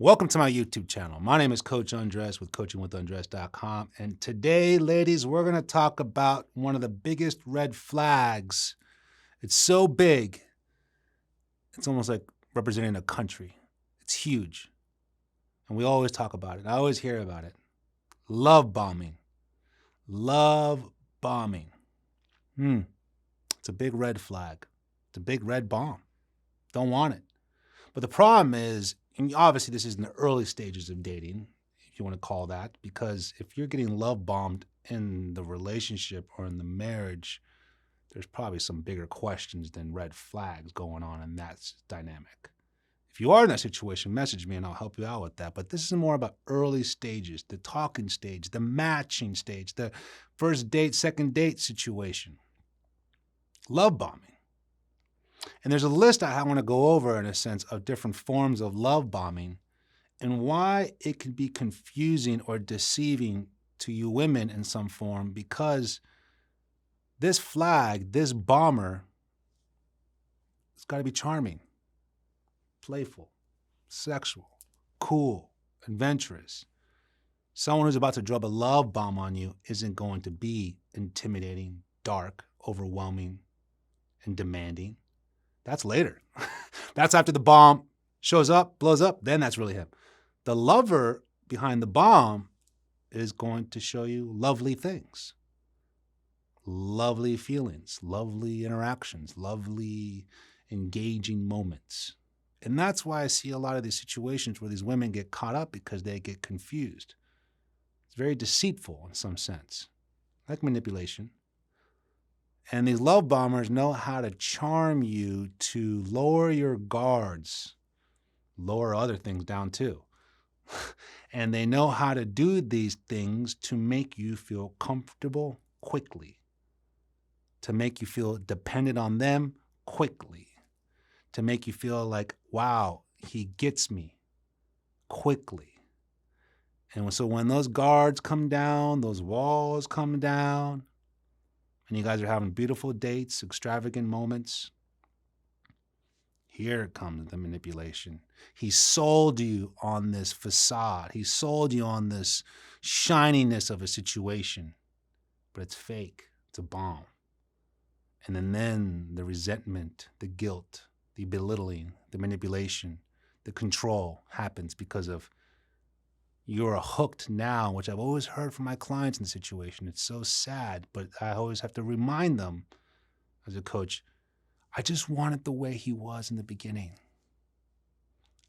Welcome to my YouTube channel. My name is Coach Undress with coachingwithundress.com. And today, ladies, we're going to talk about one of the biggest red flags. It's so big, it's almost like representing a country. It's huge. And we always talk about it. I always hear about it. Love bombing. Love bombing. It's a big red flag. It's a big red bomb. Don't want it. But the problem is, and obviously this is in the early stages of dating, if you want to call that, because if you're getting love bombed in the relationship or in the marriage, there's probably some bigger questions than red flags going on in that dynamic. If you are in that situation, message me and I'll help you out with that. But this is more about early stages, the talking stage, the matching stage, the first date, second date situation. Love bombing. And there's a list I want to go over, in a sense, of different forms of love bombing and why it can be confusing or deceiving to you women in some form, because this flag, this bomber, it's got to be charming, playful, sexual, cool, adventurous. Someone who's about to drop a love bomb on you isn't going to be intimidating, dark, overwhelming, and demanding. That's later. That's after the bomb shows up, blows up, then that's really him. The lover behind the bomb is going to show you lovely things, lovely feelings, lovely interactions, lovely engaging moments. And that's why I see a lot of these situations where these women get caught up, because they get confused. It's very deceitful in some sense, like manipulation. And these love bombers know how to charm you to lower your guards, lower other things down too. And they know how to do these things to make you feel comfortable quickly, to make you feel dependent on them quickly, to make you feel like, wow, he gets me quickly. And so when those guards come down, those walls come down, and you guys are having beautiful dates, extravagant moments, here comes the manipulation. He sold you on this facade. He sold you on this shininess of a situation, but it's fake. It's a bomb. And then the resentment, the guilt, the belittling, the manipulation, the control happens because of you're hooked now, which I've always heard from my clients in the situation. It's so sad, but I always have to remind them as a coach, I just want it the way he was in the beginning.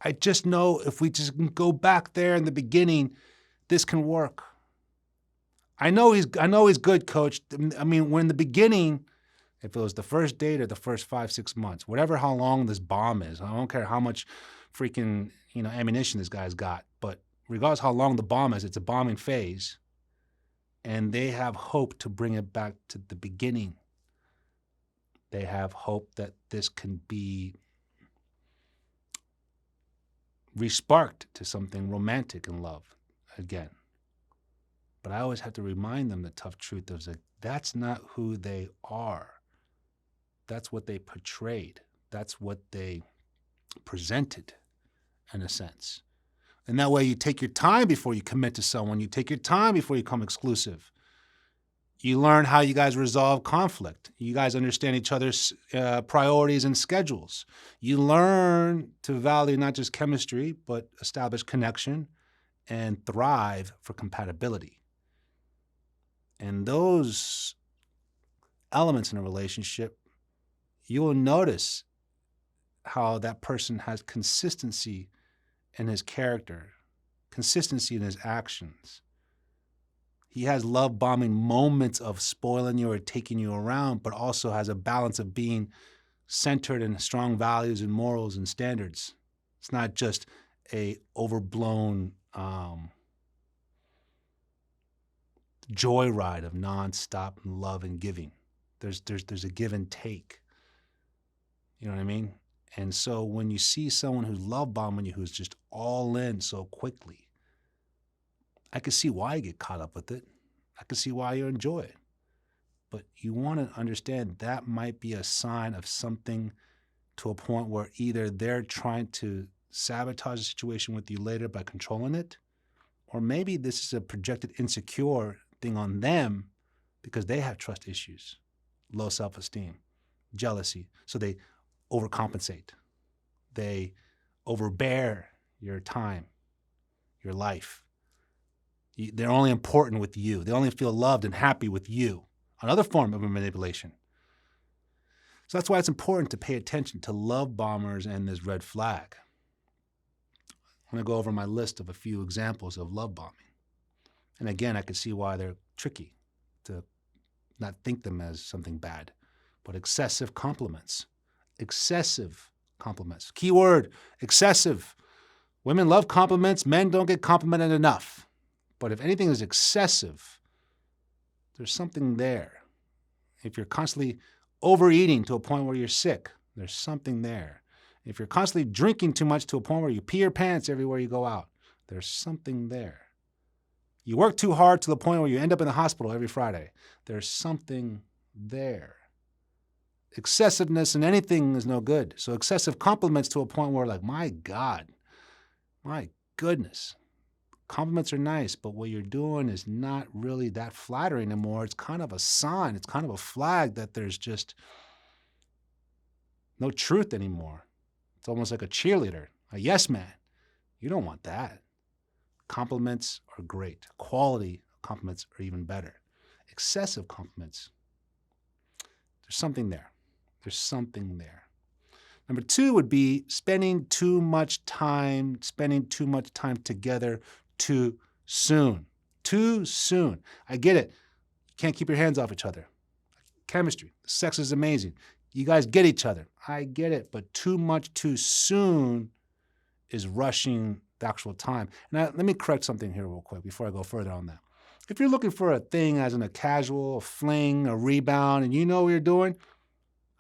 I just know if we just go back there in the beginning, this can work. I know he's good, coach. I mean, when in the beginning, if it was the first date or the first 5-6 months, whatever how long this bomb is, I don't care how much freaking ammunition this guy's got, but regardless how long the bomb is, it's a bombing phase, and they have hope to bring it back to the beginning. They have hope that this can be resparked to something romantic and love again. But I always have to remind them the tough truth of that's not who they are. That's what they portrayed. That's what they presented, in a sense. And that way you take your time before you commit to someone. You take your time before you become exclusive. You learn how you guys resolve conflict. You guys understand each other's priorities and schedules. You learn to value not just chemistry, but establish connection and thrive for compatibility. And those elements in a relationship, you will notice how that person has consistency in his character, consistency in his actions. He has love bombing moments of spoiling you or taking you around, but also has a balance of being centered in strong values and morals and standards. It's not just a overblown joyride of nonstop love and giving. There's a give and take. You know what I mean? And so when you see someone who's love bombing you, who's just all in so quickly, I can see why you get caught up with it. I can see why you enjoy it. But you want to understand that might be a sign of something, to a point where either they're trying to sabotage the situation with you later by controlling it. Or maybe this is a projected insecure thing on them because they have trust issues, low self-esteem, jealousy. So they overcompensate. They overbear your time, your life. They're only important with you. They only feel loved and happy with you. Another form of manipulation. So that's why it's important to pay attention to love bombers and this red flag. I'm going to go over my list of a few examples of love bombing. And again, I can see why they're tricky to not think them as something bad. But excessive compliments. Excessive compliments. Keyword, excessive. Women love compliments. Men don't get complimented enough. But if anything is excessive, there's something there. If you're constantly overeating to a point where you're sick, there's something there. If you're constantly drinking too much to a point where you pee your pants everywhere you go out, there's something there. You work too hard to the point where you end up in the hospital every Friday, there's something there. Excessiveness in anything is no good. So excessive compliments to a point where like, my God, my goodness. Compliments are nice, but what you're doing is not really that flattering anymore. It's kind of a sign. It's kind of a flag that there's just no truth anymore. It's almost like a cheerleader, a yes man. You don't want that. Compliments are great. Quality compliments are even better. Excessive compliments, there's something there. There's something there. Number 2 would be spending too much time together too soon. Too soon. I get it. You can't keep your hands off each other. Chemistry. Sex is amazing. You guys get each other. I get it. But too much too soon is rushing the actual time. Now, let me correct something here real quick before I go further on that. If you're looking for a thing as in a casual, a fling, a rebound, and you know what you're doing,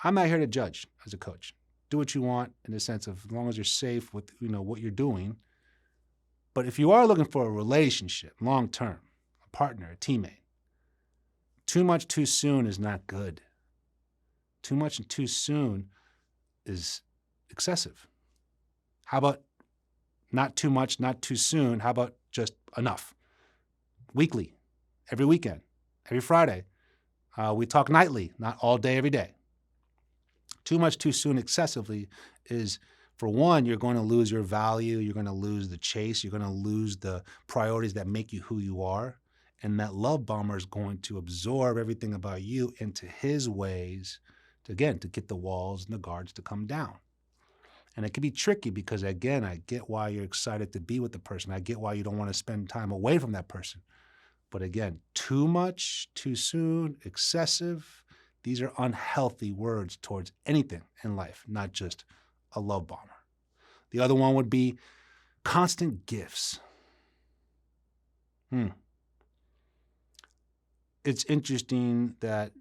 I'm not here to judge as a coach. Do what you want in the sense of as long as you're safe with what you're doing. But if you are looking for a relationship, long-term, a partner, a teammate, too much too soon is not good. Too much and too soon is excessive. How about not too much, not too soon? How about just enough? Weekly, every weekend, every Friday. We talk nightly, not all day, every day. Too much too soon excessively is, for one, you're going to lose your value. You're going to lose the chase. You're going to lose the priorities that make you who you are. And that love bomber is going to absorb everything about you into his ways to get the walls and the guards to come down. And it can be tricky because, again, I get why you're excited to be with the person. I get why you don't want to spend time away from that person. But again, too much, too soon, excessive, these are unhealthy words towards anything in life, not just a love bomber. The other one would be constant gifts. It's interesting that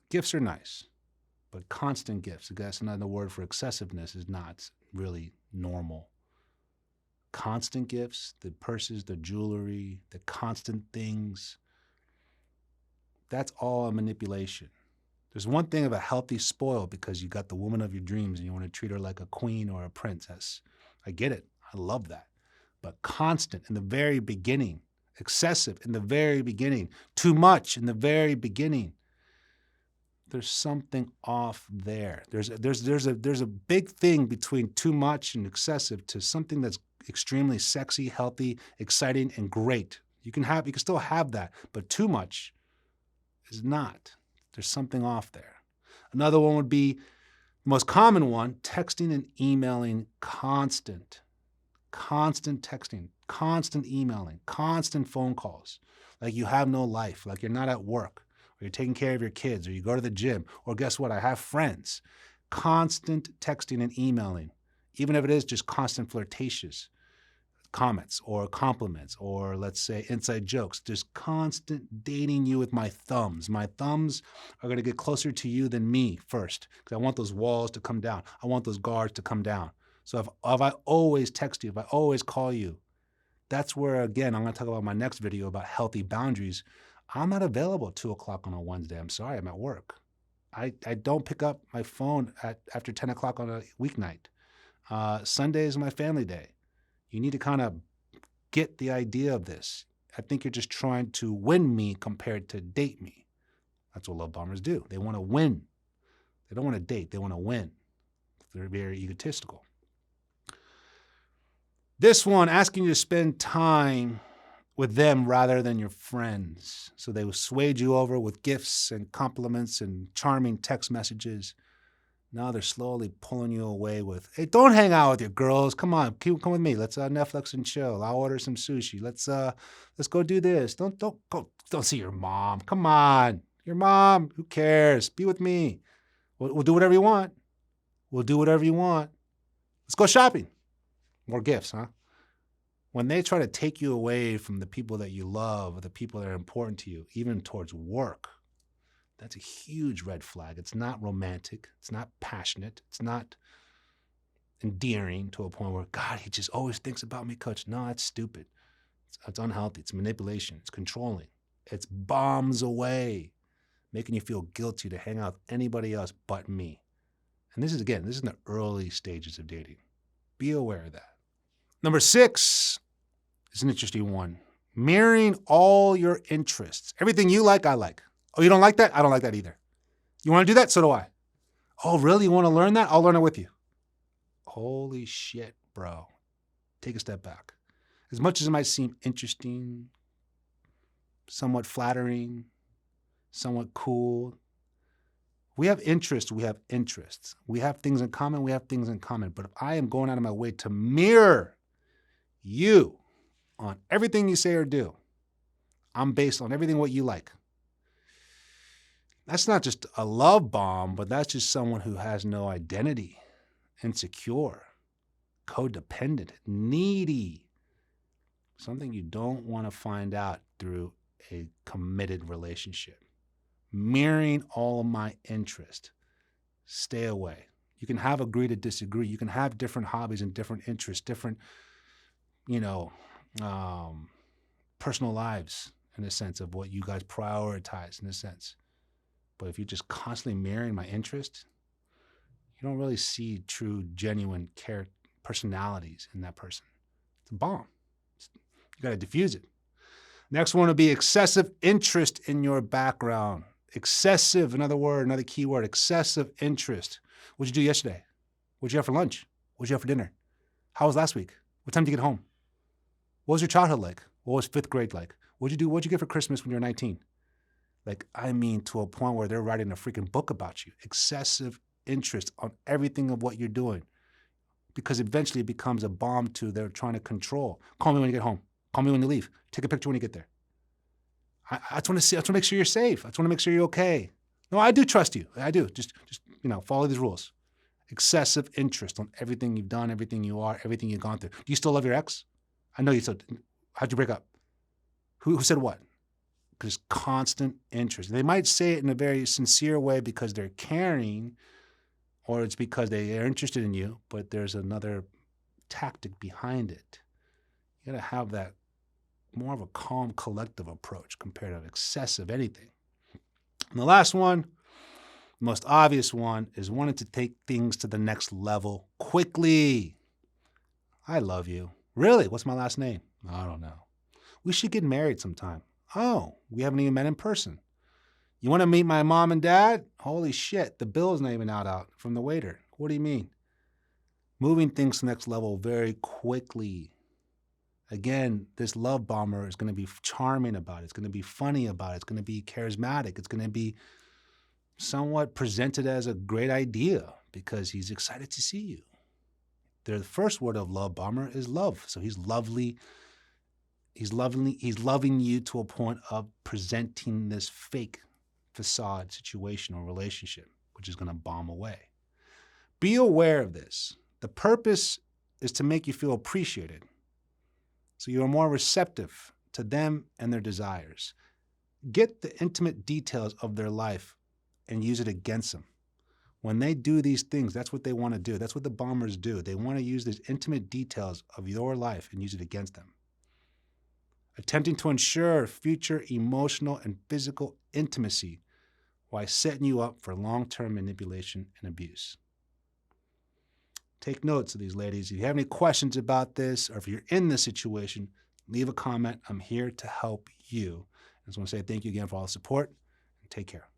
gifts are nice, but constant gifts, I guess another word for excessiveness, is not really normal. Constant gifts, the purses, the jewelry, the constant things, that's all a manipulation. There's one thing of a healthy spoil because you got the woman of your dreams and you want to treat her like a queen or a princess. I get it. I love that. But constant in the very beginning, excessive in the very beginning, too much in the very beginning, there's something off there. There's a big thing between too much and excessive to something that's extremely sexy, healthy, exciting, and great. You can still have that, but too much is not. There's something off there. Another one would be the most common one, texting and emailing constant texting, constant emailing, constant phone calls, like you have no life, like you're not at work, or you're taking care of your kids, or you go to the gym, or guess what, I have friends. Constant texting and emailing, even if it is just constant flirtatious comments or compliments or, let's say, inside jokes, just constant dating you with my thumbs. My thumbs are going to get closer to you than me first because I want those walls to come down. I want those guards to come down. So if I always text you, if I always call you, that's where, again, I'm going to talk about my next video about healthy boundaries. I'm not available at 2 o'clock on a Wednesday. I'm sorry, I'm at work. I don't pick up my phone after 10 o'clock on a weeknight. Sunday is my family day. You need to kind of get the idea of this. I think you're just trying to win me compared to date me. That's what love bombers do. They want to win. They don't want to date. They want to win. They're very egotistical. This one, asking you to spend time with them rather than your friends. So they will sway you over with gifts and compliments and charming text messages. Now they're slowly pulling you away with, hey, don't hang out with your girls. Come on, come with me. Let's Netflix and chill. I'll order some sushi. Let's go do this. Don't see your mom. Come on, your mom. Who cares? Be with me. We'll do whatever you want. We'll do whatever you want. Let's go shopping. More gifts, huh? When they try to take you away from the people that you love or the people that are important to you, even towards work, that's a huge red flag. It's not romantic. It's not passionate. It's not endearing to a point where, God, he just always thinks about me, coach. No, that's stupid. It's unhealthy. It's manipulation. It's controlling. It's bombs away, making you feel guilty to hang out with anybody else but me. And this is in the early stages of dating. Be aware of that. Number 6 is an interesting one. Mirroring all your interests. Everything you like, I like. Oh, you don't like that? I don't like that either. You want to do that? So do I. Oh, really? You want to learn that? I'll learn it with you. Holy shit, bro. Take a step back. As much as it might seem interesting, somewhat flattering, somewhat cool, we have interests. We have interests. We have things in common. We have things in common. But if I am going out of my way to mirror you on everything you say or do, I'm based on everything what you like. That's not just a love bomb, but that's just someone who has no identity, insecure, codependent, needy. Something you don't want to find out through a committed relationship. Mirroring all of my interest. Stay away. You can have agree to disagree. You can have different hobbies and different interests, different, personal lives in a sense of what you guys prioritize in a sense. But if you're just constantly mirroring my interest, you don't really see true, genuine personalities in that person. It's a bomb. You got to diffuse it. Next one would be excessive interest in your background. Excessive, another key word, excessive interest. What'd you do yesterday? What'd you have for lunch? What'd you have for dinner? How was last week? What time did you get home? What was your childhood like? What was 5th grade like? What'd you do? What'd you get for Christmas when you were 19? To a point where they're writing a freaking book about you. Excessive interest on everything of what you're doing. Because eventually it becomes a bomb they're trying to control. Call me when you get home. Call me when you leave. Take a picture when you get there. I just want to make sure you're safe. I just want to make sure you're okay. No, I do trust you. I do. Just follow these rules. Excessive interest on everything you've done, everything you are, everything you've gone through. Do you still love your ex? I know you still. How'd you break up? Who said what? Because constant interest. They might say it in a very sincere way because they're caring, or it's because they are interested in you, but there's another tactic behind it. You got to have that more of a calm, collective approach compared to excessive anything. And the last one, the most obvious one, is wanting to take things to the next level quickly. I love you. Really? What's my last name? I don't know. We should get married sometime. Oh, we haven't even met in person. You want to meet my mom and dad? Holy shit, the bill's not even out from the waiter. What do you mean? Moving things to the next level very quickly. Again, this love bomber is going to be charming about it. It's going to be funny about it. It's going to be charismatic. It's going to be somewhat presented as a great idea because he's excited to see you. The first word of love bomber is love. So he's lovely. He's loving you to a point of presenting this fake facade situation or relationship, which is going to bomb away. Be aware of this. The purpose is to make you feel appreciated. So you are more receptive to them and their desires. Get the intimate details of their life and use it against them. When they do these things, that's what they want to do. That's what the bombers do. They want to use these intimate details of your life and use it against them. Attempting to ensure future emotional and physical intimacy while setting you up for long-term manipulation and abuse. Take notes of these, ladies. If you have any questions about this, or if you're in this situation, leave a comment. I'm here to help you. I just want to say thank you again for all the support, and take care.